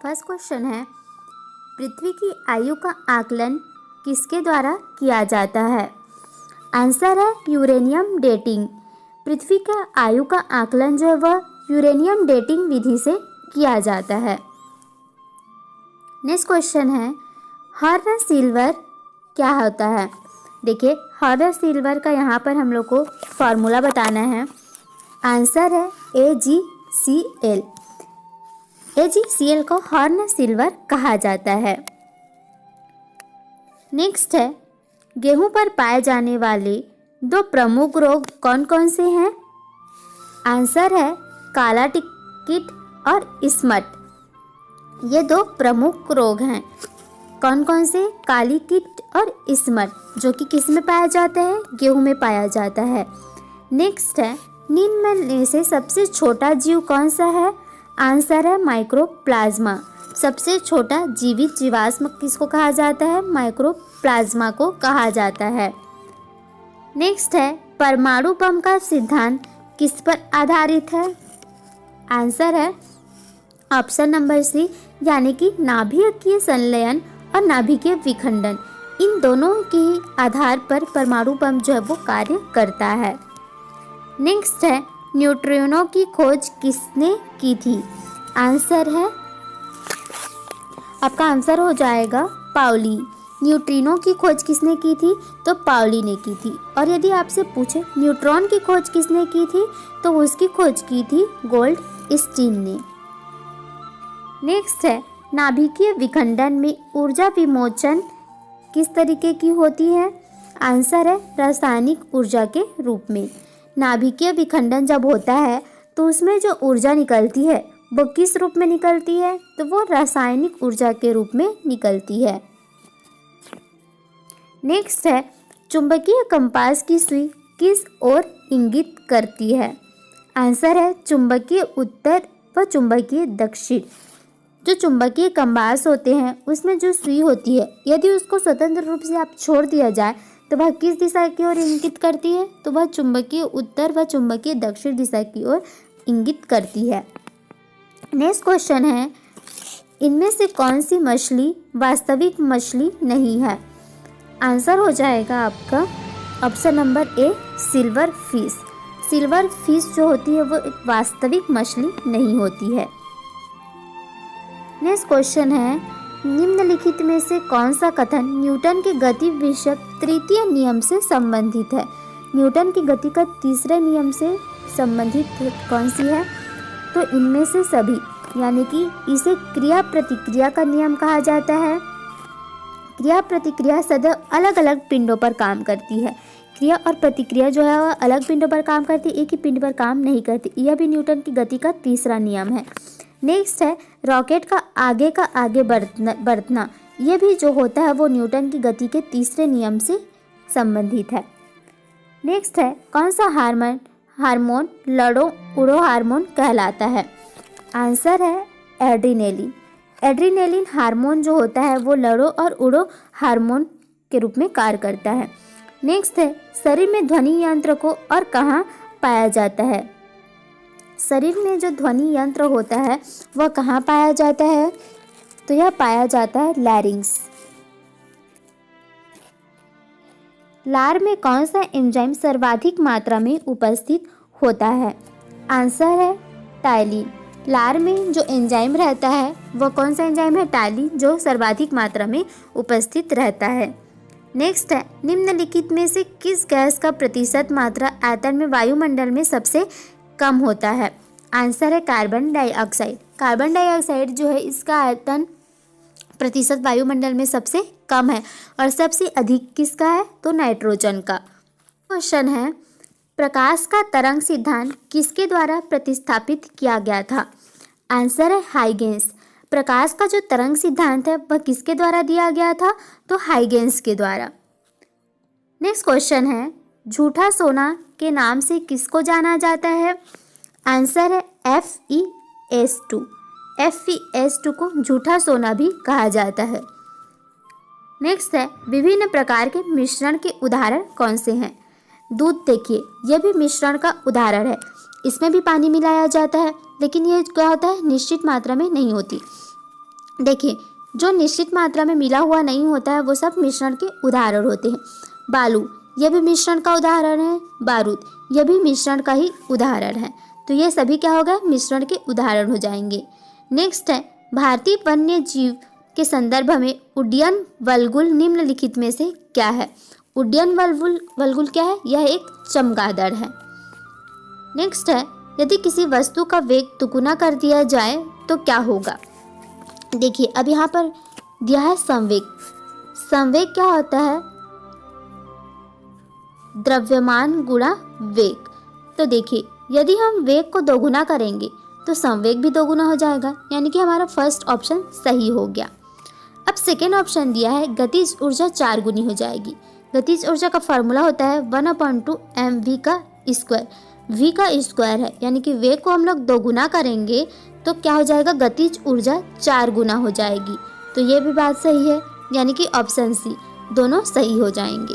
First question है, पृथ्वी की आयु का आकलन किसके द्वारा किया जाता है? आंसर है यूरेनियम डेटिंग। पृथ्वी का आयु का आकलन जो है वह यूरेनियम डेटिंग विधि से किया जाता है। नेक्स्ट क्वेश्चन है, हॉर्न सिल्वर क्या होता है? देखिए, हॉर्न सिल्वर का यहाँ पर हम लोग को फॉर्मूला बताना है। आंसर है AgCl। AgCl को हॉर्न सिल्वर कहा जाता है। नेक्स्ट है, गेहूं पर पाए जाने वाले 2 प्रमुख रोग कौन कौन से हैं? आंसर है काला कीट और स्मट। ये 2 प्रमुख रोग हैं। कौन कौन से? काली कीट और स्मट, जो कि किस में पाया जाता है? गेहूं में पाया जाता है। नेक्स्ट है, निम्न में से सबसे छोटा जीव कौन सा है? आंसर है माइक्रोप्लाज्मा। सबसे छोटा जीवित जीवाश्म किसको कहा जाता है? माइक्रोप्लाज्मा को कहा जाता है। नेक्स्ट है, परमाणु बम का सिद्धांत किस पर आधारित है? आंसर है ऑप्शन नंबर सी, यानी कि नाभिकीय संलयन और नाभिकीय विखंडन। इन दोनों के आधार पर परमाणु बम जो है वो कार्य करता है। नेक्स्ट है, न्यूट्रिनो की खोज किसने की थी? आंसर है, आपका आंसर हो जाएगा पाउली। न्यूट्रिनो की खोज किसने की थी? तो पाउली ने की थी। और यदि आपसे पूछे न्यूट्रॉन की खोज किसने की थी, तो उसकी खोज की थी गोल्डस्टीन ने। नेक्स्ट है, नाभिकीय विखंडन में ऊर्जा विमोचन किस तरीके की होती है? आंसर है रासायनिक ऊर्जा के रूप में। नाभिकीय विखंडन जब होता है तो उसमें जो ऊर्जा निकलती है वो किस रूप में निकलती है? तो वो रासायनिक ऊर्जा के रूप में निकलती है। नेक्स्ट है, चुंबकीय कंपास की सुई किस ओर इंगित करती है? आंसर है चुंबकीय उत्तर व चुंबकीय दक्षिण। जो चुंबकीय कंपास होते हैं उसमें जो सुई होती है, यदि उसको स्वतंत्र रूप से आप छोड़ दिया जाए तो वह किस दिशा की ओर इंगित करती है? तो वह चुंबकीय उत्तर व चुंबकीय दक्षिण दिशा की ओर इंगित करती है। नेक्स्ट क्वेश्चन है, इनमें से कौन सी मछली वास्तविक मछली नहीं है? आंसर हो जाएगा आपका option number A, silver fish. Silver fish जो होती है वो एक वास्तविक मछली नहीं होती है। नेक्स्ट क्वेश्चन है, निम्नलिखित में से कौन सा कथन न्यूटन के गति विषयक तृतीय नियम से संबंधित है? न्यूटन की गति का तीसरे नियम से संबंधित कौन सी है? तो इनमें से सभी, यानी कि इसे क्रिया प्रतिक्रिया का नियम कहा जाता है। क्रिया प्रतिक्रिया सदैव अलग अलग पिंडों पर काम करती है। क्रिया और प्रतिक्रिया जो है वह अलग पिंडों पर काम करती है, एक ही पिंड पर काम नहीं करती। यह भी न्यूटन की गति का तीसरा नियम है। नेक्स्ट है, रॉकेट का आगे बढ़ना। यह भी जो होता है वो न्यूटन की गति के तीसरे नियम से संबंधित है। नेक्स्ट है, कौन सा हार्मोन लड़ो उड़ो हार्मोन कहलाता है? आंसर है एड्रीनेलिन। एड्रीनेलिन हार्मोन जो होता है वो लड़ो और उड़ो हार्मोन के रूप में कार्य करता है। नेक्स्ट है, शरीर में ध्वनि यंत्र को और कहाँ पाया जाता है? शरीर में जो ध्वनि यंत्र होता है वह कहाँ पाया जाता है? तो यह पाया जाता है लैरिंक्स। लार में कौन सा एंजाइम सर्वाधिक मात्रा में उपस्थित होता है? आंसर है टाइलिन। लार में जो एंजाइम रहता है वह कौन सा एंजाइम है? टाइलिन, जो सर्वाधिक मात्रा में उपस्थित रहता है। नेक्स्ट है, निम्नलिखित में से किस गैस का प्रतिशत मात्रा आयतन में वायुमंडल में सबसे कम होता है? आंसर है कार्बन डाइऑक्साइड। कार्बन डाइऑक्साइड जो है इसका आयतन प्रतिशत वायुमंडल में सबसे कम है और सबसे अधिक किसका है? तो नाइट्रोजन का। क्वेश्चन है, प्रकाश का तरंग सिद्धांत किसके द्वारा प्रतिस्थापित किया गया था? आंसर है हाइगेंस। प्रकाश का जो तरंग सिद्धांत है वह किसके द्वारा दिया गया था? तो हाइगेंस के द्वारा। नेक्स्ट क्वेश्चन है, झूठा सोना के नाम से किसको जाना जाता है? आंसर है FeS2। FeS2 को झूठा सोना भी कहा जाता है। नेक्स्ट है, विभिन्न प्रकार के मिश्रण के उदाहरण कौन से हैं? दूध देखिए, यह भी मिश्रण का उदाहरण है। इसमें भी पानी मिलाया जाता है, लेकिन ये क्या होता है? निश्चित मात्रा में नहीं होती। देखिए, जो निश्चित मात्रा में मिला हुआ नहीं होता है वो सब मिश्रण के उदाहरण होते हैं। बालू, यह भी मिश्रण का उदाहरण है। बारूद, यह भी मिश्रण का ही उदाहरण है। तो ये सभी क्या होगा, मिश्रण के उदाहरण हो जाएंगे। नेक्स्ट है, भारतीय वन्य जीव के संदर्भ में उड्डयन वल्गुल निम्नलिखित में से क्या है। उड्डयन वल्गुल क्या है, यह एक चमगादड़ है। नेक्स्ट है, यदि किसी वस्तु का वेग दुगुना कर दिया जाए तो क्या होगा। देखिए, अब यहाँ पर दिया है संवेग। संवेग क्या होता है, द्रव्यमान गुणा वेग। तो देखिए, यदि हम वेग को दोगुना करेंगे तो संवेग भी दोगुना हो जाएगा, यानी कि हमारा फर्स्ट ऑप्शन सही हो गया। अब सेकेंड ऑप्शन दिया है, गतिज ऊर्जा 4 गुनी हो जाएगी। गतिज ऊर्जा का फार्मूला होता है 1/2 mv का स्क्वायर। v का स्क्वायर है, यानी कि वेग को हम लोग दोगुना करेंगे तो क्या हो जाएगा, गतिज ऊर्जा 4 गुना हो जाएगी। तो ये भी बात सही है, यानी कि ऑप्शन सी दोनों सही हो जाएंगे।